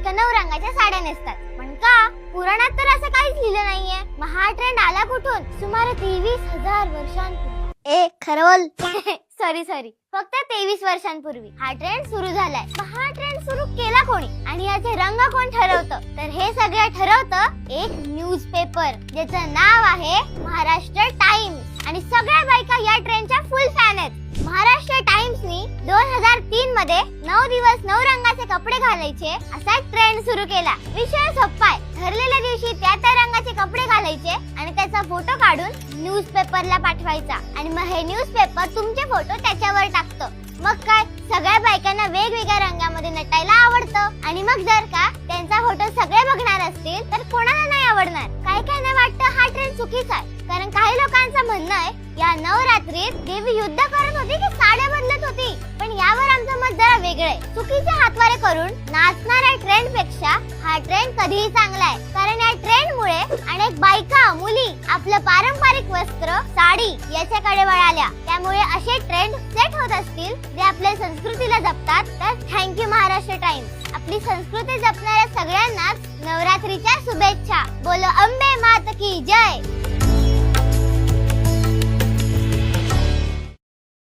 बायका 9 रंगाच्या साड्या नेसतात. पण का? पुराणात तर असं काहीच लिहिलं नाहीये. मग हा ट्रेंड आला कुठून? सुमारे 23,000 वर्षांपूर्वी. खरवल सॉरी फक्त 23 वर्षांपूर्वी हा ट्रेंड सुरू झालाय. हा ट्रेंड सुरू केला कोणी आणि याचे रंग कोण ठरवतं? तर हे सगळं ठरवतं एक न्यूजपेपर ज्याचं नाव आहे महाराष्ट्र टाइम्स. आणि सगळ्या बायका या ट्रेंडच्या फुल फॅन आहेत. महाराष्ट्र टाइम्सनी 2003 मध्ये 9 दिवस 9 रंगाचे कपडे घालायचे असा ट्रेंड सुरू केला. विषय सोपा आहे. ठरलेल्या दिवशी त्या रंगाचे कपडे घालायचे आणि त्याचा फोटो काढून न्यूजपेपरला पाठवायचा आणि मग हे न्यूजपेपर तुमचे फोटो त्याच्यावर टाकतं. मग काय, सगळ्या बायकांना वेगवेगळ्या रंगामध्ये नटायला आवडतं. आणि मग जर का त्यांचा फोटो सगळे बघणार असतील तर कोणाला नाही आवडणार? काही वाटतं हा ट्रेंड चुकीचा आहे. कारण काही लोकांचं म्हणणं आहे या नवरात्रीत देवी युद्ध करत होती की साड्या बदलत होती. पण यावर आमचं मत जरा वेगळं आहे. चुकीचे हातवारे करून नाचणाऱ्या ट्रेंड पेक्षा हा ट्रेंड कधीही चांगला आहे. कारण या ट्रेंड मुळे अनेक बायका मुली आपलं पारंपरिक वस्त्र साडी याच्याकडे वळाल्या. त्यामुळे असे ट्रेंड सेट होत असतील जे आपल्या संस्कृतीला जपतात. तर थँक्यू महाराष्ट्र टाइम्स. आपली संस्कृती जपणाऱ्या सगळ्यांनाच नवरात्रीच्या शुभेच्छा. बोलो अंबे मात की जय.